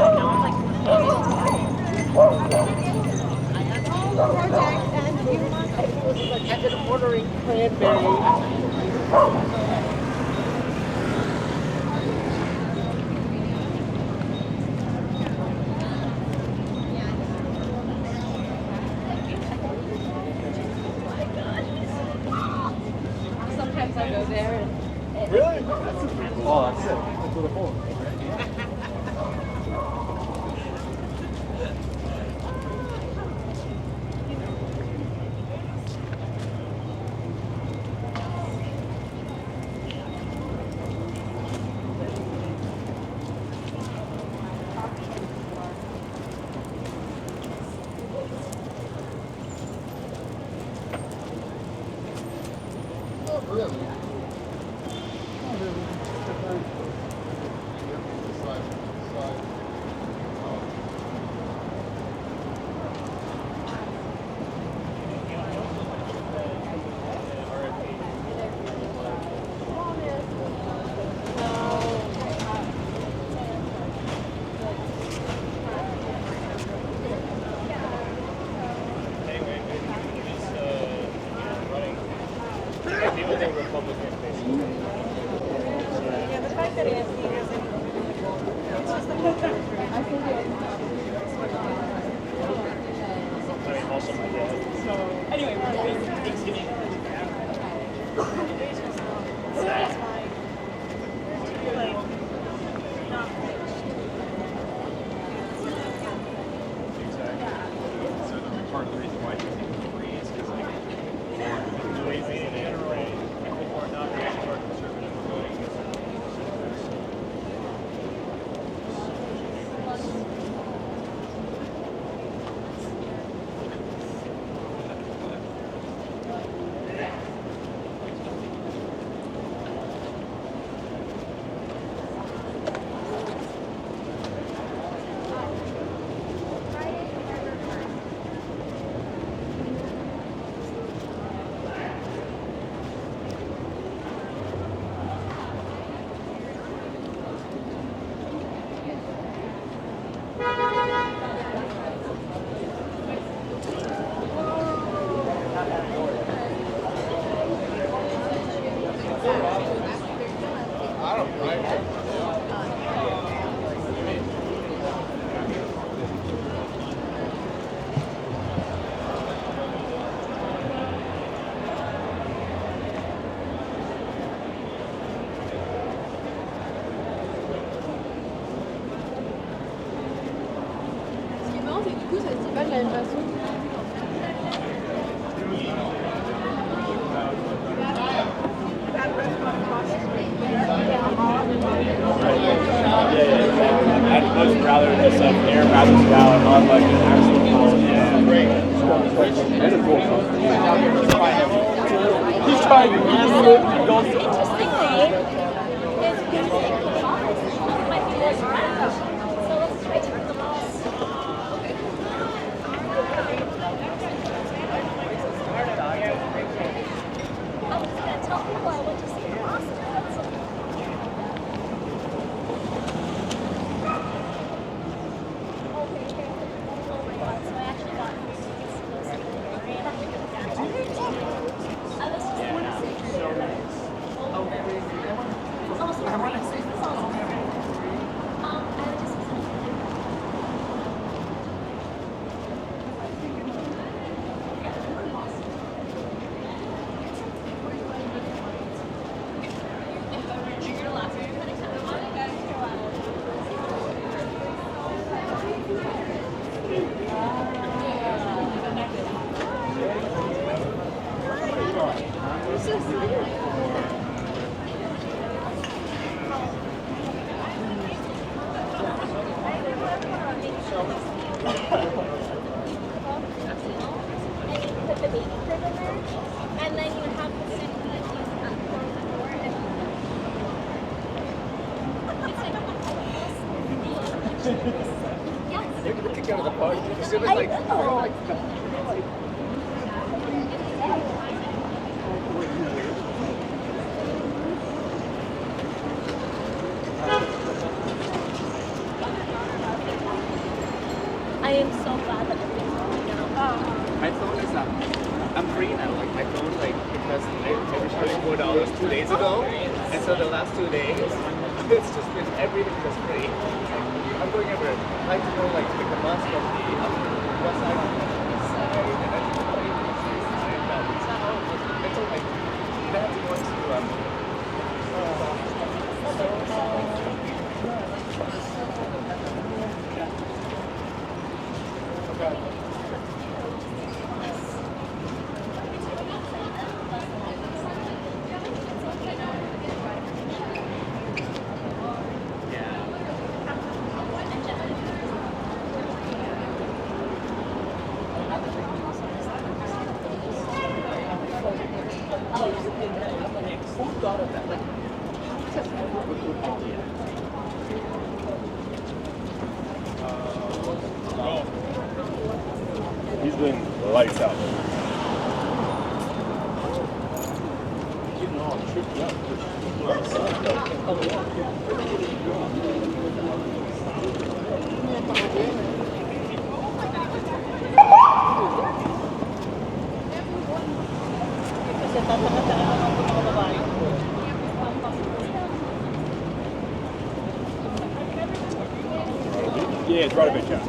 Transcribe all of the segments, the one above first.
I've been ordering cranberries. Sometimes I go there and Really? Oh, that's it. That's what the phone. They're gonna kick out of the party. As soon as $4 2 days ago, and so the last 2 days, it's just been everything just free. Like, I'm going everywhere. I like to go like take the bus from the west side to the east side, and then to the east side. It's all like you have to go to who thought of that? Like, He's been lights out. Kasi tatanga-tanga naman itong mga babae. Yeah, it's right a bit, yeah.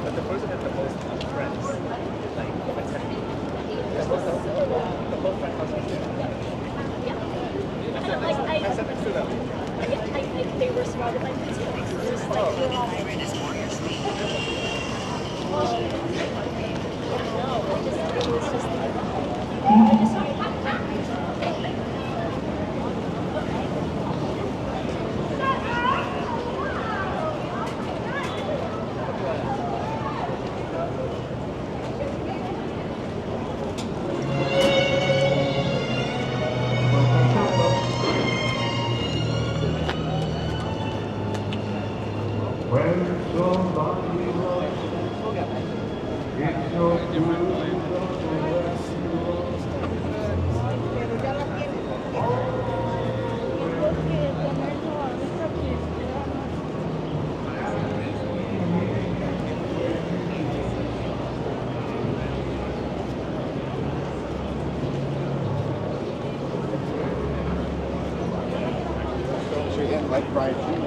but the person had the most friends, like attending. The whole friend house was there. I sat next to them. I think they were surrounded by kids. Just like, When somebody loves you, it's your duty to rescue. She didn't like fried food.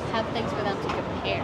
Have things for them to compare.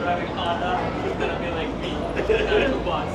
Driving Honda, who's gonna be like me, bus.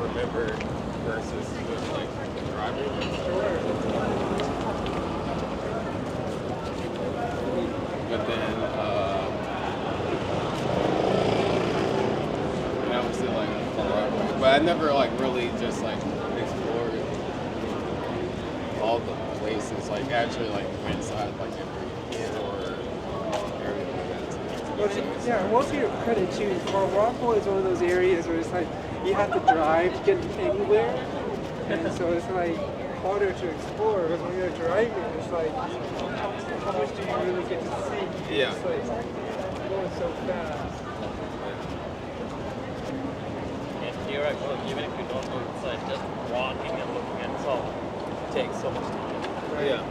Remember versus just like driving. But then, and obviously like Colorado, but I never like really just like explored all the places. Like actually like went inside like every store area like that. Well, well, to your credit too, Morocco is one of those areas where it's like you have to drive to get anywhere, and so it's like harder to explore because when you're driving, it's like how much do you really get to see? Yeah. It's like going so fast. And you're right, well, even if you don't go inside, just walking and looking at salt takes so much time. Right? Yeah.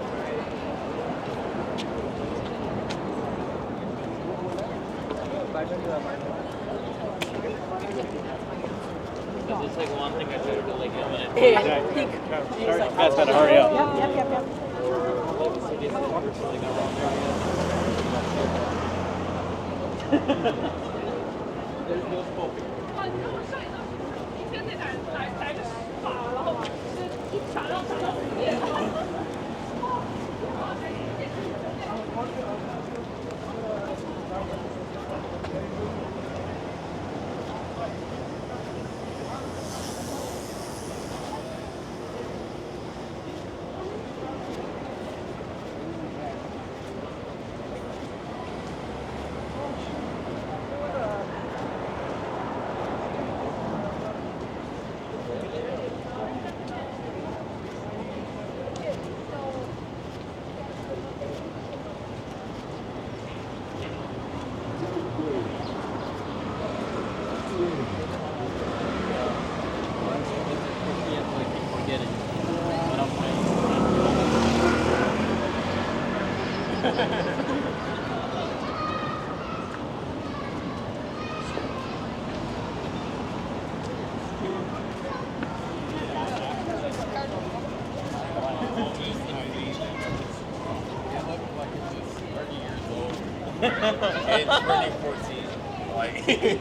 Because it's like one thing I try to do, like, when I Hey, you Guys gotta hurry up. Yep. cities, it's like around There's no smoking. 一天那来个法，然后就是一传到死业。In 2014, like.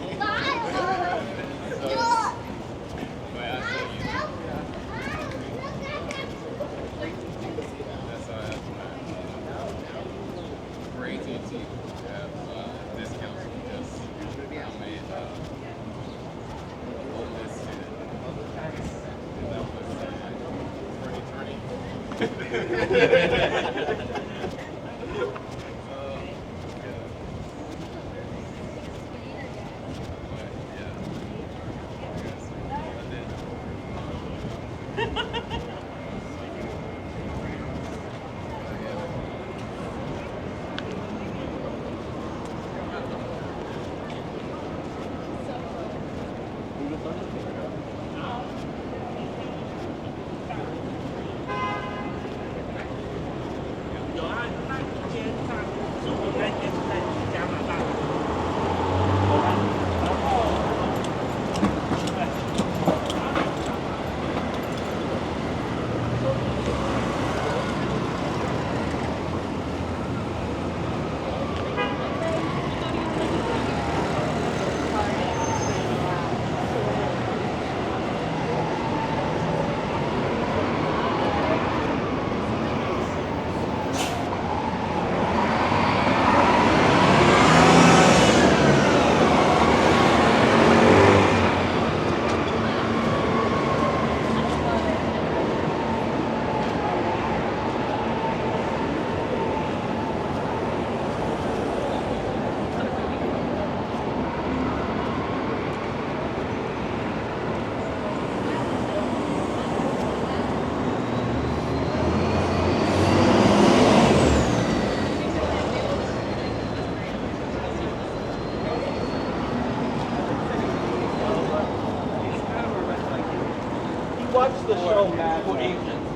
watched the show Mad for Men. Asians.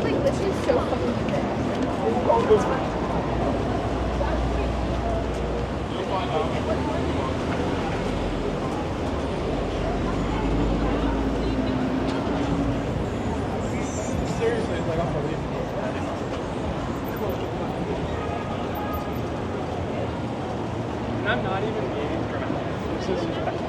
Like, this is so fucking good. Seriously, it's like unbelievable. And I'm not even gaming for this is